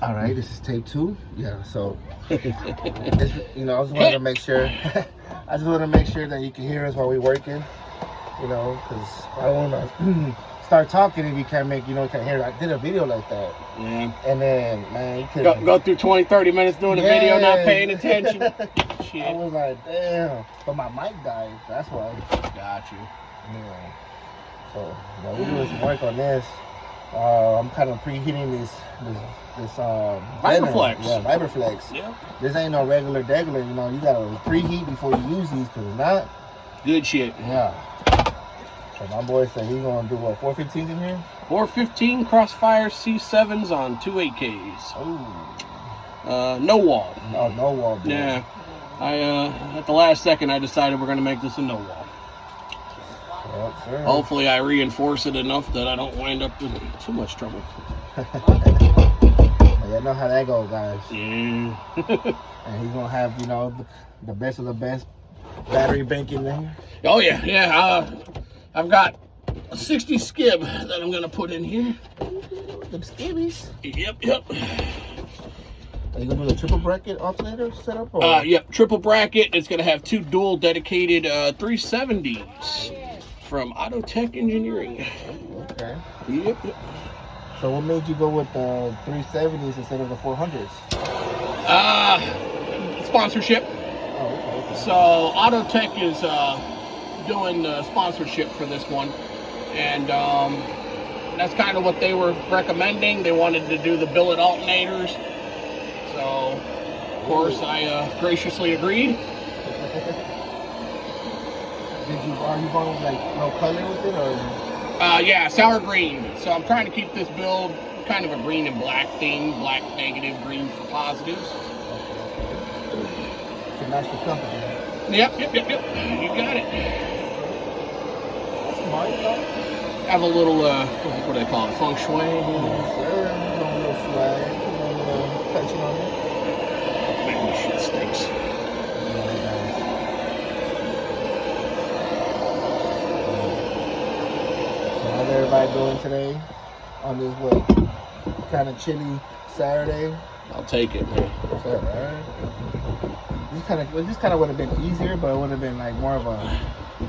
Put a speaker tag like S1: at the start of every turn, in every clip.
S1: All right, this is take 2. Yeah, so it's, you know, I just wanted to make sure. I just want to make sure that you can hear us while we're working. You know, because I don't want to start talking if you can't make, you know, can't hear. I did a video like that.
S2: Yeah.
S1: And then, man, you could
S2: go through 20, 30 minutes doing a video, not paying attention. Shit.
S1: I was like, damn. But my mic died. That's why.
S2: Got you.
S1: Yeah. So, yeah, we're doing some work on this. I'm kind of preheating this
S2: Vibraflex.
S1: Yeah, Vibraflex.
S2: Yeah.
S1: This ain't no regular degular, you know. You gotta preheat before you use these, because if not,
S2: good shit.
S1: Yeah. So my boy said he's gonna do what, 415s in here?
S2: 415 Crossfire C7s on 2 8Ks.
S1: Oh.
S2: No wall.
S1: No, no wall. Dude.
S2: Yeah. I at the last second I decided we're gonna make this a no wall.
S1: Yep, sure.
S2: Hopefully I reinforce it enough that I don't wind up in too much trouble.
S1: Yeah, know how that goes, guys.
S2: Yeah.
S1: And he's gonna have, you know, the best of the best battery bank in there.
S2: Oh yeah, yeah. I've got a 60 skib that I'm gonna put in here.
S1: Them skibbies.
S2: Yep.
S1: Are you gonna do the triple bracket alternator setup? Or?
S2: Yep, triple bracket. It's gonna have 2 dual dedicated 370s from Autotech Engineering.
S1: Okay.
S2: Yep.
S1: So what made you go with the 370s instead of the 400s?
S2: Sponsorship.
S1: Oh, okay.
S2: So Autotech is doing sponsorship for this one, and that's kind of what they were recommending. They wanted to do the billet alternators, so of course I graciously agreed.
S1: Are you going with like no color with it, or?
S2: Yeah, sour green. So I'm trying to keep this build kind of a green and black theme. Black negative, green for positives.
S1: To match the company.
S2: Yep. You got it.
S1: That's smart, though.
S2: Have a little, what do they call it, feng shui?
S1: Sure, a little swag, a little touching on it.
S2: Man, this shit stinks.
S1: How's everybody doing today on this what kind of chilly Saturday?
S2: I'll take it, man.
S1: What's up, right? This kind of would have been easier, but it would have been like more of a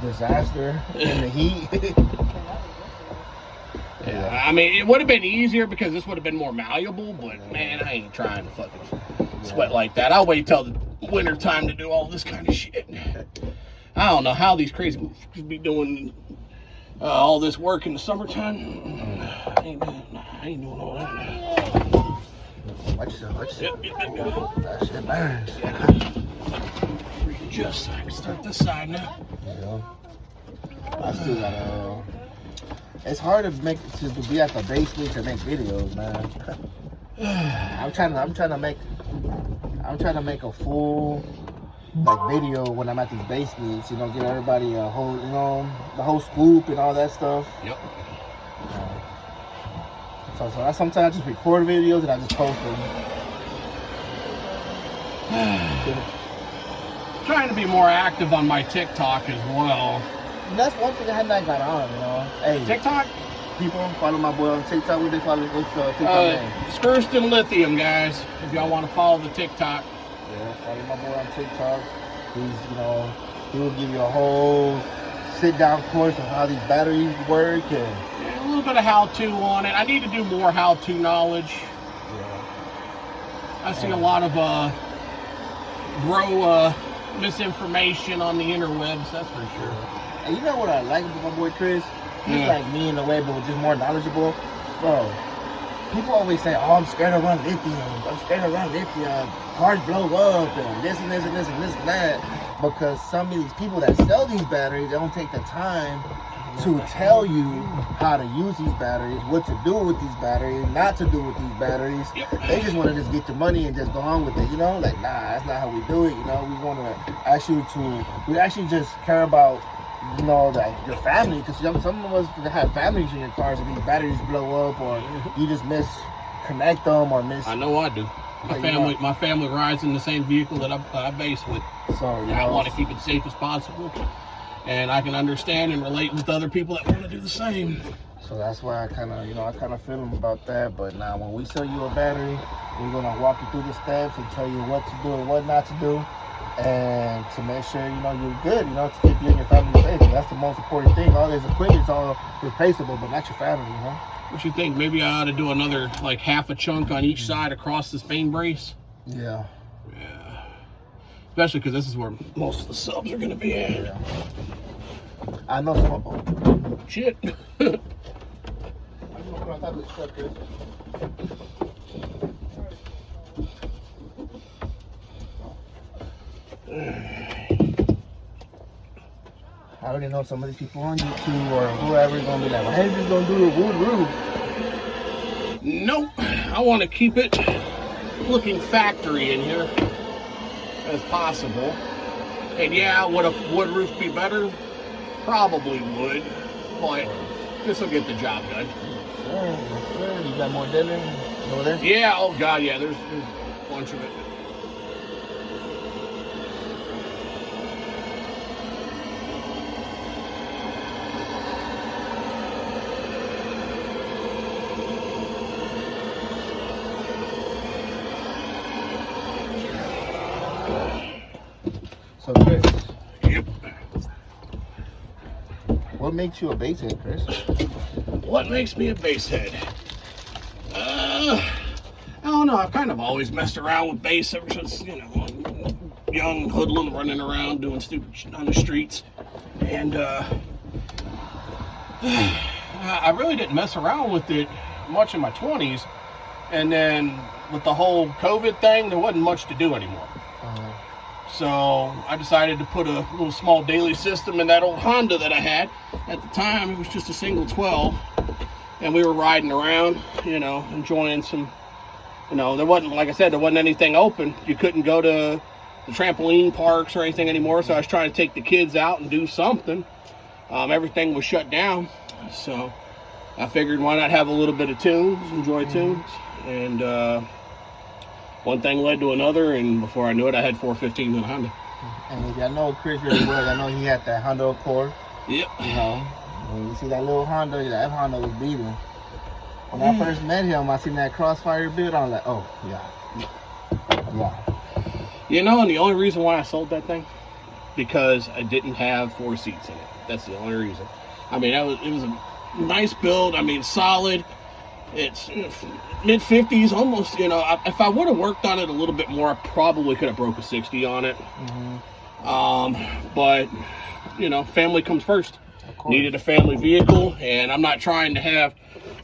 S1: disaster in the heat.
S2: Yeah, I mean, it would have been easier because this would have been more malleable, but man, I ain't trying to fucking sweat like that. I'll wait till the winter time to do all this kind of shit. I don't know how these crazy motherfuckers be doing all this work in the summertime. I ain't doing all that.
S1: Watch yourself.
S2: Yep.
S1: That shit burns.
S2: Just so I can start this side now.
S1: Yeah. I still gotta. It's hard to be at the basement to make videos, man. I'm trying to make a full like video when I'm at these basements, you know, give everybody a whole, you know, the whole scoop and all that stuff.
S2: Yep.
S1: So I sometimes just record videos and I just post them.
S2: Trying to be more active on my TikTok as well.
S1: And that's one thing I had not got on, you know. Hey,
S2: TikTok?
S1: People follow my boy on TikTok. What they follow? What's TikTok name?
S2: Screwston Lithium, guys. If y'all want to follow the TikTok.
S1: Yeah, follow my boy on TikTok. He will give you a whole sit-down course of how these batteries work and
S2: a little bit of how-to on it. I need to do more how-to knowledge.
S1: Yeah.
S2: I see a lot of misinformation on the interwebs, that's for sure.
S1: And you know what I like about my boy Chris? He's like me in a way, but just more knowledgeable. Bro, people always say, oh, I'm scared to run lithium. Cars blow up and this and this and this and this and that. Because some of these people that sell these batteries, they don't take the time to tell you how to use these batteries, what to do with these batteries, not to do with these batteries. They just want to just get your money and just go on with it, you know? Like, nah, that's not how we do it, you know? We want to we actually just care about, you know, like your family, because some of us have families in your cars and these batteries blow up or you just misconnect them or miss.
S2: I know I do. My family rides in the same vehicle that I base with.
S1: So
S2: I want to keep it safe as possible. And I can understand and relate with other people that want to do the same.
S1: So that's why I kind of, I kind of feel them about that. But now, when we sell you a battery, we're gonna walk you through the steps and tell you what to do and what not to do, and to make sure you're good. To keep you and your family safe. That's the most important thing. All this equipment's all replaceable, but not your family.
S2: What you think? Maybe I ought to do another like half a chunk on each side across this main brace.
S1: Yeah.
S2: Yeah. Especially because this is where most of the subs are gonna be at.
S1: Yeah. I know some.
S2: Shit.
S1: I already know some of these people on YouTube or whoever is gonna be like, well, hey, just gonna do the wood roof.
S2: Nope. I want to keep it looking factory in here as possible. And yeah, would a wood roof be better? Probably would, but this will get the job done.
S1: Sure. You got more dinner over there?
S2: Yeah, oh god, yeah, there's a bunch of it.
S1: So, Chris.
S2: Yep.
S1: What makes you a basehead, Chris?
S2: What makes me a basehead? I don't know. I've kind of always messed around with bass ever since, young hoodlum running around doing stupid shit on the streets. And I really didn't mess around with it much in my 20s. And then with the whole COVID thing, there wasn't much to do anymore. So I decided to put a little small daily system in that old Honda that I had. At the time, it was just a single 12. And we were riding around, enjoying some, there wasn't, like I said, there wasn't anything open. You couldn't go to the trampoline parks or anything anymore. So I was trying to take the kids out and do something. Everything was shut down. So I figured why not have a little bit of tunes, enjoy tunes. And one thing led to another, and before I knew it, I had 415 in a Honda.
S1: And I know Chris really well. I know he had that Honda Accord.
S2: Yep.
S1: When you see that little Honda, that Honda was beating. When I first met him, I seen that Crossfire build. I was like, oh, yeah.
S2: And the only reason why I sold that thing, because I didn't have 4 seats in it. That's the only reason. I mean, it was a nice build. I mean, solid. It's mid 50s, almost. If I would have worked on it a little bit more, I probably could have broke a 60 on it. But family comes first. Needed a family vehicle, and I'm not trying to have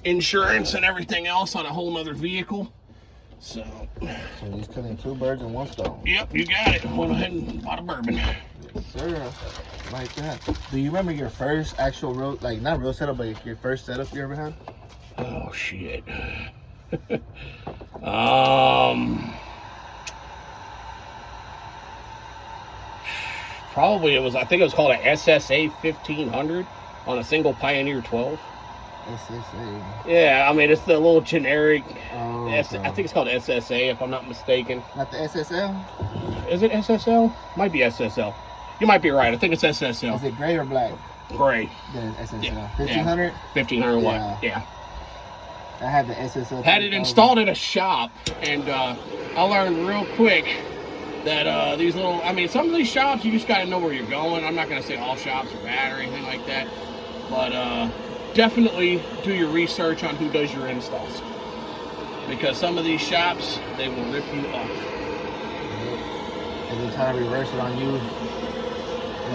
S2: insurance and everything else on a whole nother vehicle. So
S1: you're just killing 2 birds in 1 stone.
S2: Yep, you got it. Went ahead and bought a bourbon.
S1: Yes, sir. Like that. Do you remember your first actual not real setup, but your first setup you ever had?
S2: Oh shit. Probably I think it was called a SSA 1500 on a single Pioneer 12.
S1: SSA.
S2: Yeah, I mean, it's the little generic.
S1: Okay.
S2: I think it's called SSA, if I'm not mistaken.
S1: Not the SSL?
S2: Is it SSL? Might be SSL. You might be right. I think it's SSL.
S1: Is it gray or black?
S2: Gray.
S1: Yeah, SSL.
S2: Yeah.
S1: 1500?
S2: 1500 watt. Yeah.
S1: I had the SSL.
S2: Had it installed at a shop, and I learned real quick that these little, some of these shops, you just got to know where you're going. I'm not going to say all shops are bad or anything like that, but definitely do your research on who does your installs, because some of these shops, they will rip you off.
S1: And they try to reverse it on you.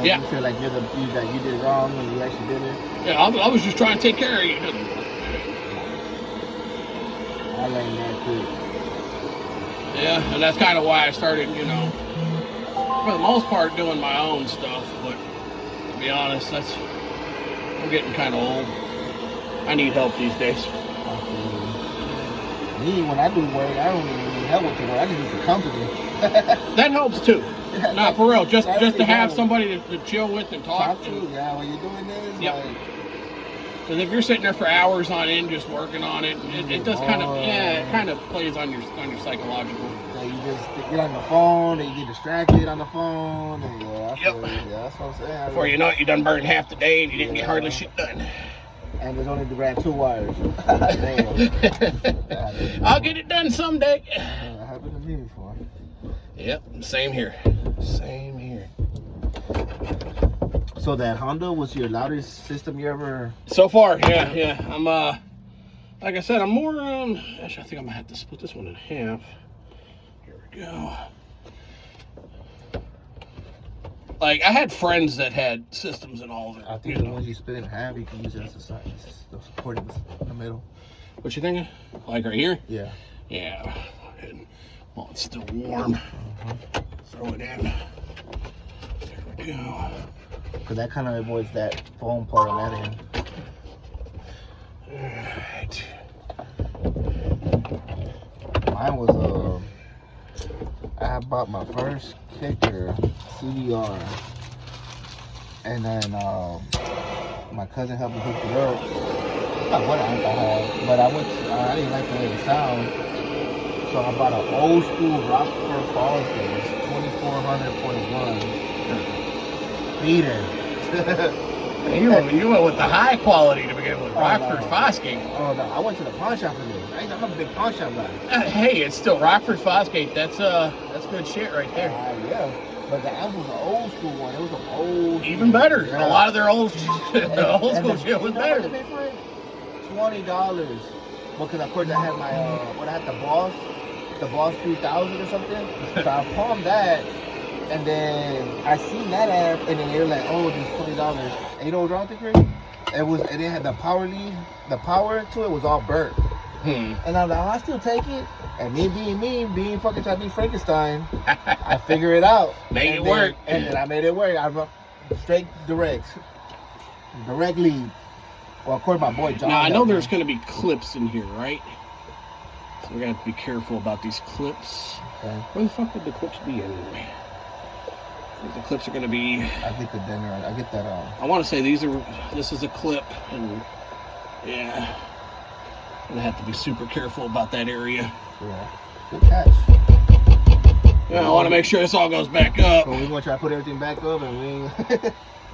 S2: Yeah.
S1: You feel like you did it wrong when you actually did it.
S2: Yeah, I was just trying to take care of you.
S1: I learned that too.
S2: Yeah, and that's kind of why I started, for the most part, doing my own stuff. But to be honest, I'm getting kind of old. I need help these days.
S1: Me, when I do work, I don't even need help with the work. I just need the company.
S2: That helps too. Nah, for real. Just to have somebody to chill with and talk to.
S1: Yeah, when you're doing this,
S2: yep. Because if you're sitting there for hours on end just working on it, it does kind of plays on your psychological.
S1: Yeah, you just get on the phone and you get distracted on the phone. And that's what I'm saying.
S2: Before you know it, you done burned half the day and you didn't get hardly shit done.
S1: And there's only ran 2 wires. Damn.
S2: I'll get it done someday.
S1: That happened to me before.
S2: Yep, same here. Same here.
S1: So that Honda was your loudest system you ever?
S2: So far, yeah. I'm like I said, I'm more actually I think I'm gonna have to split this one in half. Here we go. Like I had friends that had systems and all that.
S1: I think the ones you split in half, you can use it as a side. The support in the middle.
S2: What you thinking? Like right here?
S1: Yeah.
S2: Yeah. While it's still warm, throw it in. There we go.
S1: Because that kind of avoids that foam part on that end.
S2: Alright.
S1: Mine was I had bought my first kicker CVR, and then my cousin helped me hook it up. Not what I had, but I didn't like the way it sound, so I bought an old school Rockford Falls bass, 2400.1 beater.
S2: You went with the high quality to begin with, Rockford Fosgate.
S1: Oh no, I went to the pawn shop for this. I'm a big pawn shop guy.
S2: Hey, it's still Rockford Fosgate. That's good shit right there.
S1: Yeah, but the album was an old school one. It was an old.
S2: Even better.
S1: Yeah.
S2: A lot of their old school shit was better.
S1: $20, because of course I had my I had the Boss 3000 or something. So I pawned that. And then I seen that app, and then they were like, "Oh, this $20." And you know what's wrong with it, Chris? It didn't have the power lead. The power to it was all burnt. And I'm like, I'll still take it. And me being fucking trying to be Frankenstein, I figure it out.
S2: Make it work.
S1: And then I made it work. I run straight direct lead. Well, of course, my boy John.
S2: Now I know there's going to be clips in here, right? So we're going to have to be careful about these clips.
S1: Okay.
S2: Where the fuck would the clips be anyway? The clips are going to be.
S1: I get the dinner. I get that.
S2: I want to say this is a clip, and yeah, I'm gonna have to be super careful about that area.
S1: Yeah. Good catch.
S2: Yeah, I want to make sure this all goes back up.
S1: So we're gonna try to put everything back up, and we.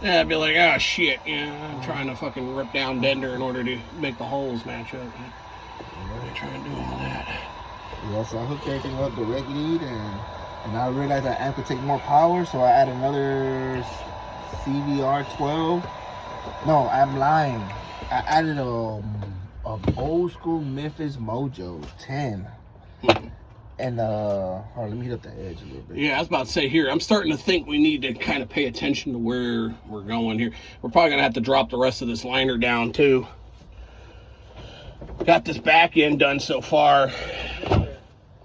S2: Yeah, I'd be like, oh shit, yeah, I'm trying to fucking rip down Dender in order to make the holes match up. I'm trying to do all that.
S1: Yeah, so I hooked everything up direct lead, and I realized that amp could take more power, so I added another CVR 12. No, I'm lying. I added a old school Memphis Mojo 10. And hold on, let me hit up the edge a little bit.
S2: Yeah, I was about to say here, I'm starting to think we need to kind of pay attention to where we're going here. We're probably gonna have to drop the rest of this liner down too. Got this back end done so far.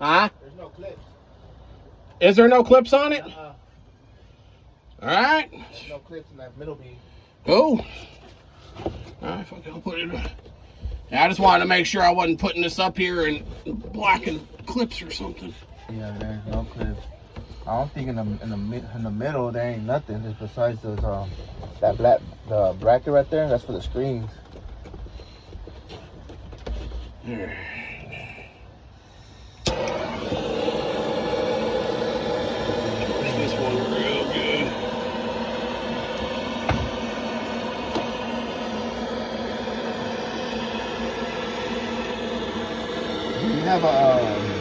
S2: Huh?
S1: There's no clips.
S2: Is there no clips on it? All right.
S1: There's no clips in that middle beam.
S2: Cool. All right, fuck, I'll put it. Yeah, I just wanted to make sure I wasn't putting this up here and blacking clips or something.
S1: Yeah, there's no clips. I don't think in the middle there ain't nothing just besides those the bracket right there. That's for the screens.
S2: There. This one real good.
S1: Do you have a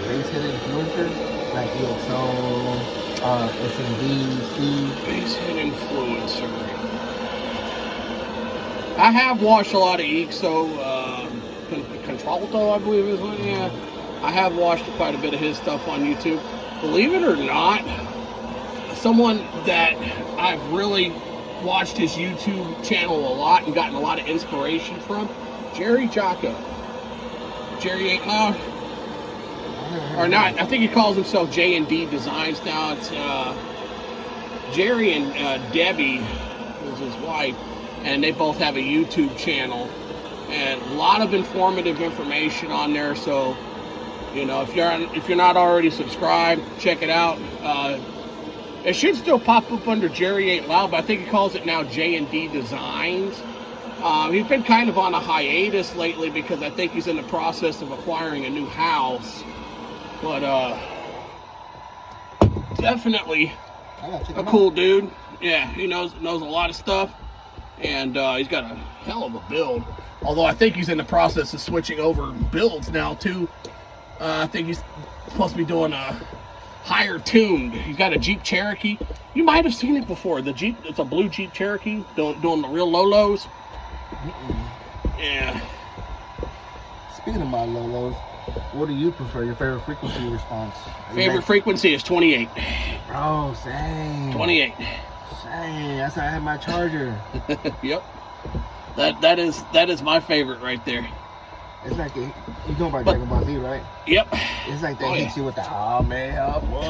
S1: bass hit influencer like EXO, SMD, Steve?
S2: Bass hit influencer. I have watched a lot of EXO, Contralto, I believe is one. Yeah, I have watched quite a bit of his stuff on YouTube. Believe it or not, someone that I've really watched his YouTube channel a lot and gotten a lot of inspiration from, Jerry Jocko. Jerry ain't or not. I think he calls himself J&D Designs now. It's Jerry and Debbie, who's his wife, and they both have a YouTube channel, and a lot of informative information on there. So, you know, if you're not already subscribed, check it out. It should still pop up under Jerry Ain't Loud, but I think he calls it now J&D Designs. He's been kind of on a hiatus lately because I think he's in the process of acquiring a new house. But definitely a cool dude. Yeah, he knows a lot of stuff, and he's got a hell of a build. Although I think he's in the process of switching over builds now too. I think he's supposed to be doing a higher tuned. He's got a Jeep Cherokee. You might have seen it before. The Jeep, it's a blue Jeep Cherokee doing the real low-lows. Yeah.
S1: Speaking of my low-lows, what do you prefer? Your favorite frequency response?
S2: Favorite frequency is 28.
S1: Bro, same.
S2: 28.
S1: Same. That's how I had my charger.
S2: Yep. That is my favorite right there.
S1: It's like you know about Dragon Ball Z, right?
S2: Yep.
S1: It's like they hit you with the "Oh man, what?"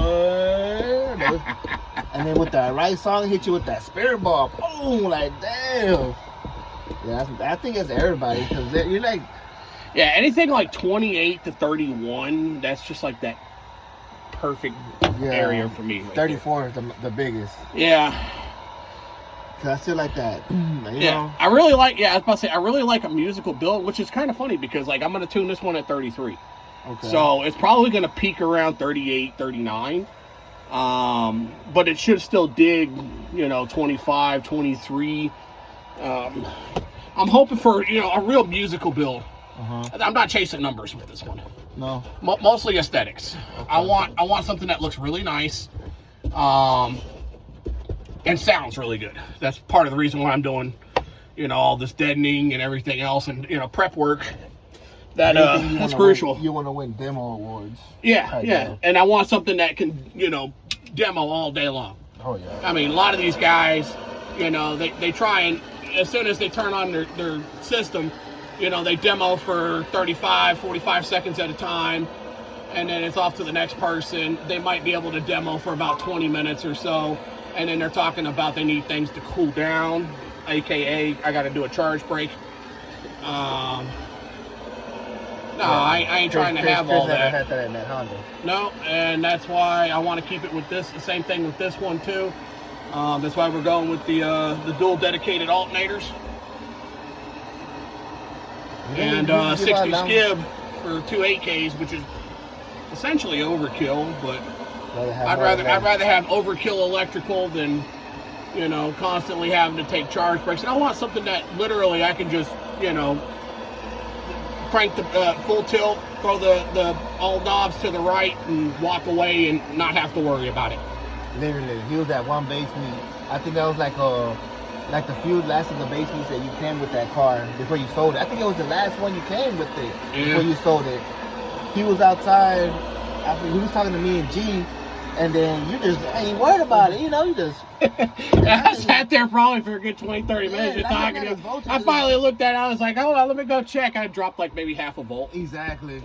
S1: And then with the right song, hit you with that spirit ball. Boom! Like damn. Yeah, I think it's everybody because you're like.
S2: Yeah, anything like 28 to 31, that's just like that perfect area for me. Right
S1: 34 there. Is the biggest.
S2: Yeah.
S1: Cause I still like that. You know?
S2: I really like. Yeah, I was about to say I really like a musical build, which is kind of funny because like I'm gonna tune this one at 33. Okay. So it's probably gonna peak around 38, 39. But it should still dig, 25, 23. I'm hoping for a real musical build. I'm not chasing numbers with this one.
S1: No.
S2: Mostly aesthetics. Okay. I want something that looks really nice. And sounds really good. That's part of the reason why I'm doing, all this deadening and everything else, and prep work. That's crucial.
S1: You want to win demo awards.
S2: Yeah. And I want something that can, demo all day long.
S1: Oh yeah.
S2: I mean, a lot of these guys, they try and as soon as they turn on their system, they demo for 35, 45 seconds at a time, and then it's off to the next person. They might be able to demo for about 20 minutes or so. And then they're talking about they need things to cool down, aka I got to do a charge break. I ain't trying to have all that.
S1: Had that in that Honda.
S2: No, and that's why I want to keep it with this. The same thing with this one too. That's why we're going with the dual dedicated alternators. And 60 skib for 2 8Ks, which is essentially overkill, but. I'd rather have overkill electrical than, constantly having to take charge breaks. And I want something that literally I can just, crank the full tilt, throw the all knobs to the right, and walk away and not have to worry about it.
S1: Literally, he was at one base meet. I think that was like the few last of the base meets that you came with that car before you sold it. I think it was the last one you came with it before you sold it. He was outside. He was talking to me and G. And then you just ain't worried about it, you just...
S2: I sat there probably for a good 20, 30 minutes just talking to him. I finally looked at it, I was like, hold on, let me go check. I dropped like maybe half a volt.
S1: Exactly.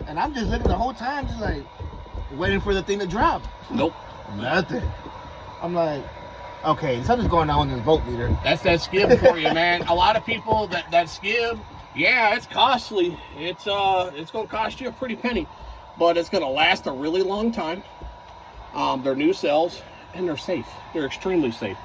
S1: And I'm just looking the whole time, just like, waiting for the thing to drop.
S2: Nope.
S1: Nothing. I'm like, okay, something's going on with this voltmeter.
S2: That's that skib for you, man. A lot of people, that skib, yeah, it's costly. It's going to cost you a pretty penny. But it's going to last a really long time. They're new cells, and they're safe. They're extremely safe.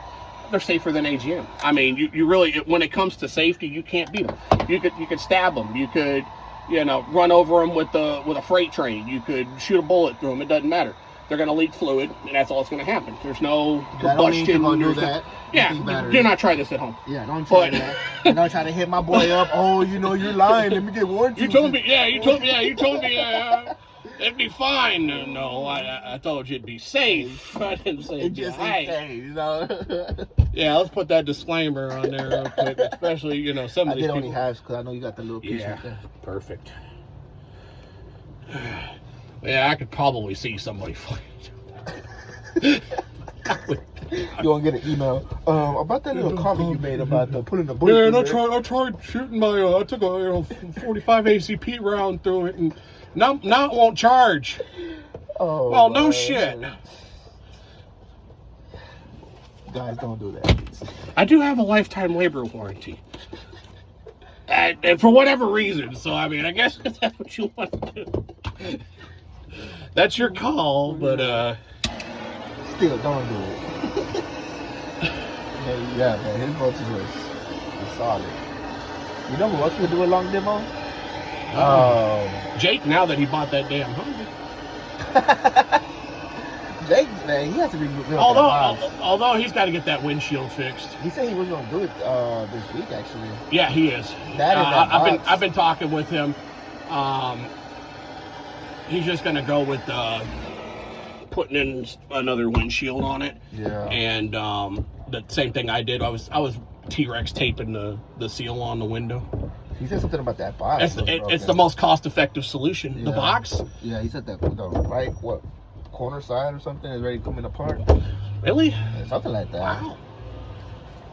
S2: They're safer than AGM. I mean, you really, when it comes to safety, you can't beat them. You could stab them. You could, run over them with a freight train. You could shoot a bullet through them. It doesn't matter. They're going to leak fluid, and that's all that's going to happen. There's no combustion.
S1: Don't do that.
S2: Yeah, do not try this at home.
S1: Yeah, don't try that. And don't try to hit my boy up. Oh, you're lying. Let me get warranty.
S2: You told me. It'd be fine. No, I told you it'd be safe. I didn't say it'd be safe. Yeah, let's put that disclaimer on there real quick. Especially, some of these people.
S1: Only have because I know you got the little piece right there.
S2: Perfect. Yeah, I could probably see somebody flying.
S1: You want to get an email about that little comment you made about putting the bullet.
S2: Yeah, I tried shooting I took a 45 ACP round through it, and now it won't charge.
S1: Oh,
S2: well, no shit.
S1: Guys, don't do that.
S2: I do have a lifetime labor warranty. And for whatever reason, so I mean, I guess that's what you want to do. That's your call, but
S1: still, don't do it. Yeah, man, his voltage was solid. You know who else would do a long demo?
S2: Jake, now that he bought that damn Honda.
S1: he has to be built that box.
S2: Although he's got to get that windshield fixed.
S1: He said he was gonna do it this week actually.
S2: Yeah, he is. I've been talking with him. He's just gonna go with putting in another windshield on it.
S1: Yeah.
S2: And the same thing I did. I was T-Rex taping the seal on the window.
S1: He said something about that box.
S2: It's the most cost-effective solution.
S1: Yeah.
S2: The box.
S1: Yeah, he said that the right corner side or something is already coming apart.
S2: Really?
S1: Yeah, something like that.
S2: Wow.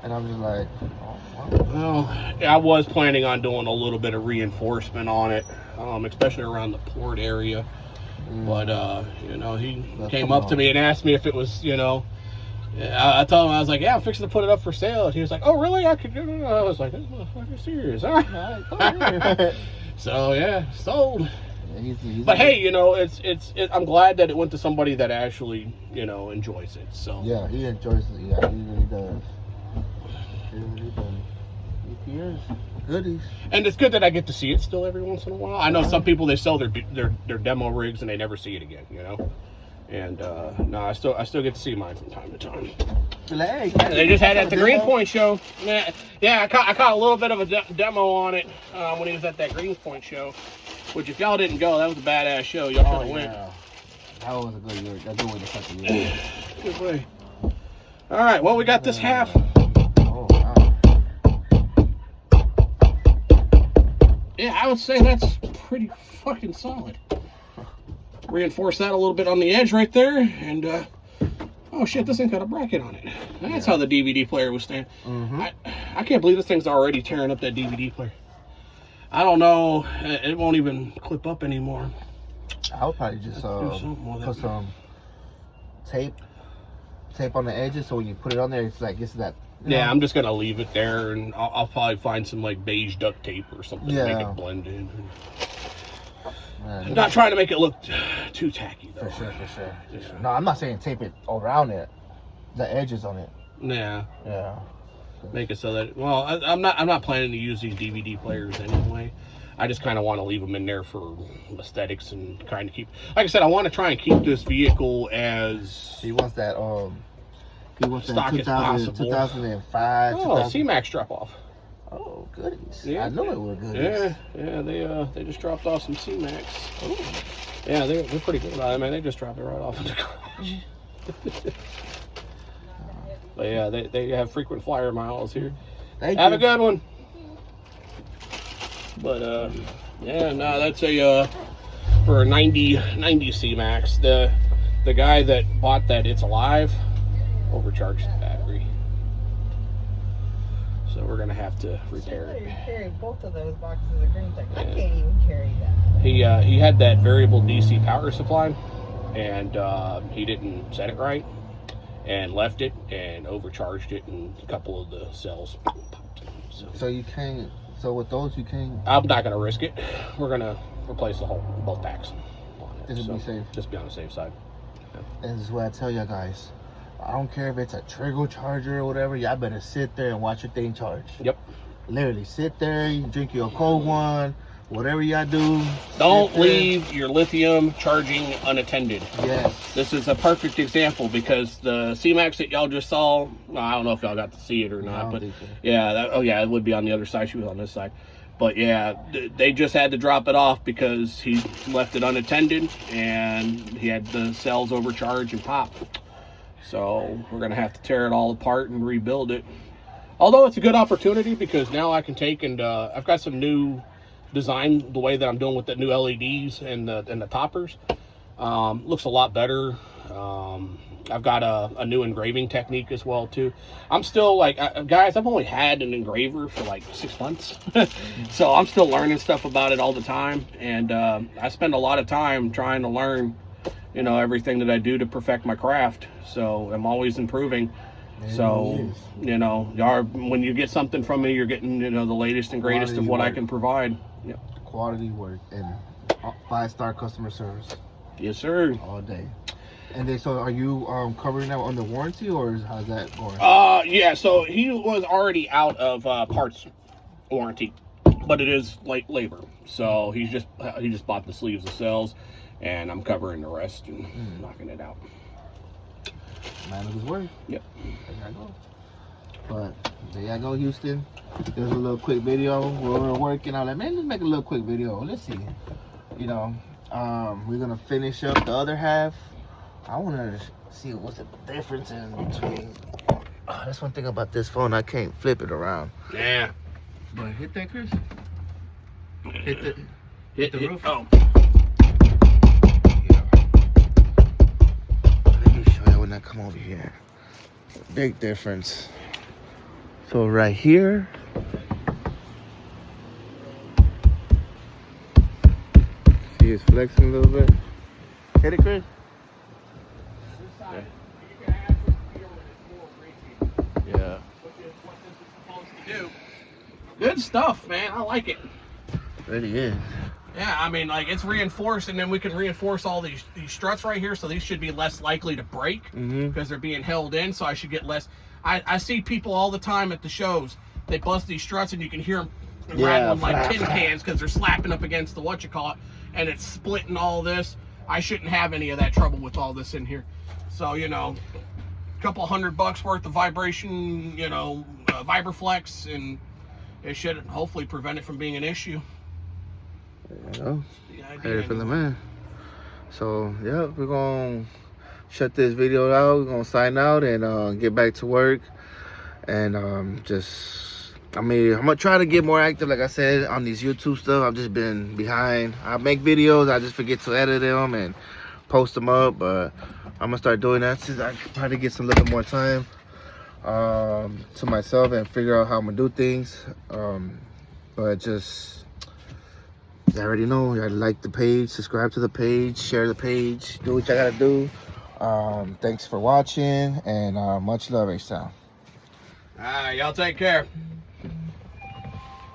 S1: And I'm just like, oh, wow.
S2: Well, I was planning on doing a little bit of reinforcement on it, especially around the port area. But he came up to me and asked me if it was, I told him, I was like, yeah, I'm fixing to put it up for sale. And he was like, oh, really? I could do it. I was like, this motherfucker's serious. All right. So, yeah, sold.
S1: Yeah, he's
S2: but hey, it's I'm glad that it went to somebody that actually, enjoys it. So
S1: yeah, he enjoys it. Yeah, he really does. He really does. He is goodies.
S2: And it's good that I get to see it still every once in a while. I know some people, they sell their demo rigs and they never see it again, And no, I still get to see mine from time to time. They just had it at the Greenpoint show. Yeah, I caught a little bit of a demo on it when he was at that Greenpoint show. Which, if y'all didn't go, that was a badass show. Y'all should have went.
S1: That was a good year. That's a good way to start the year.
S2: Good way. All right, well, we got this half.
S1: Oh, wow.
S2: Yeah, I would say that's pretty fucking solid. Reinforce that a little bit on the edge right there, and oh shit, this thing got a bracket on it. That's how the DVD player was standing. I can't believe this thing's already tearing up that DVD player. I don't know, it won't even clip up anymore.
S1: I would probably just put some tape on the edges, so when you put it on there, it's like that.
S2: Yeah, I'm just gonna leave it there, and I'll probably find some like beige duct tape or something to make it blend in. I'm not trying to make it look too tacky though.
S1: For sure. No, I'm not saying tape it around it, the edges on it.
S2: Yeah.
S1: Yeah.
S2: Make it so that, well, I'm not planning to use these DVD players anyway. I just kind of want to leave them in there for aesthetics and kind of keep, like I said, I want to try and keep this vehicle as
S1: he wants that
S2: stock as possible.
S1: 2005.
S2: Oh, C-Max drop off.
S1: Oh, goodies.
S2: Yeah.
S1: I know it were goodies.
S2: Yeah, they just dropped off some C-Max. Oh. Yeah, they're pretty good about it, man. They just dropped it right off in the garage. But yeah, they have frequent flyer miles here. Have a good one. But yeah, no, that's a for a 90 C-Max. The guy that bought that It's Alive overcharged the battery. So we're gonna have to repair it.
S3: You carry both of those boxes of green things. I can't even carry that.
S2: He had that variable DC power supply, and he didn't set it right, and left it and overcharged it, and a couple of the cells popped.
S1: So you can't. So with those you can't.
S2: I'm not gonna risk it. We're gonna replace both packs.
S1: Just be safe.
S2: Just be on the safe side.
S1: And this is what I tell you guys. I don't care if it's a Trigo charger or whatever. Y'all better sit there and watch your thing charge.
S2: Yep.
S1: Literally sit there. You drink your cold one. Whatever y'all do.
S2: Don't leave your lithium charging unattended.
S1: Yes.
S2: This is a perfect example because the C-Max that y'all just saw, I don't know if y'all got to see it or not, but yeah, it would be on the other side. She was on this side. But yeah, they just had to drop it off because he left it unattended and he had the cells overcharge and pop. So we're going to have to tear it all apart and rebuild it. Although it's a good opportunity because now I can take and I've got some new design, the way that I'm doing with the new LEDs and the toppers. Looks a lot better. I've got a new engraving technique as well too. I'm still like, guys, I've only had an engraver for like 6 months. So I'm still learning stuff about it all the time. And I spend a lot of time trying to learn, everything that I do to perfect my craft. So I'm always improving. So, when you get something from me, you're getting, the latest and greatest of what I can provide. Yep.
S1: Quality work and 5-star customer service.
S2: Yes, sir.
S1: All day. And so are you covering that under warranty, or how's that going?
S2: Yeah, so he was already out of parts warranty, but it is like labor. So he just bought the sleeves of cells, and I'm covering the rest and knocking it out.
S1: Man of his word.
S2: Yep.
S1: There I go. But there I go, Houston. There's a little quick video where we're working. I'm like, man, let's make a little quick video. Let's see. You know, we're gonna finish up the other half. I wanna see what's the difference in between. Oh, that's one thing about this phone. I can't flip it around.
S2: Yeah.
S1: But hit that, Chris. Hit the roof.
S2: Oh.
S1: Yeah. Let me show you when I come over here. Big difference. So right here. See, it's flexing a little bit. Hit it, Chris.
S2: This side, you can actually feel that it's more reaching.
S1: Yeah.
S2: Which is what this is supposed to do. Good stuff, man. I like it.
S1: Really is.
S2: Yeah, I mean, like, it's reinforced, and then we can reinforce all these struts right here, so these should be less likely to break because they're being held in, so I should get less. I see people all the time at the shows. They bust these struts, and you can hear them rattling like tin cans because they're slapping up against the whatchamacallit, and it's splitting all this. I shouldn't have any of that trouble with all this in here. So, you know, a couple $100 worth of vibration, you know, Vibraflex, and it should hopefully prevent it from being an issue.
S1: You know, ready for the man. So yeah, we're gonna shut this video out. We're gonna sign out and get back to work. And just, I mean, I'm gonna try to get more active. Like I said, on these YouTube stuff, I've just been behind. I make videos, I just forget to edit them and post them up. But I'm gonna start doing that since I try to get some little bit more time to myself and figure out how I'm gonna do things. But just, you already know, you gotta like the page, subscribe to the page, share the page, do what you gotta do. Thanks for watching, and much love, H-Town.
S2: All right, y'all take care.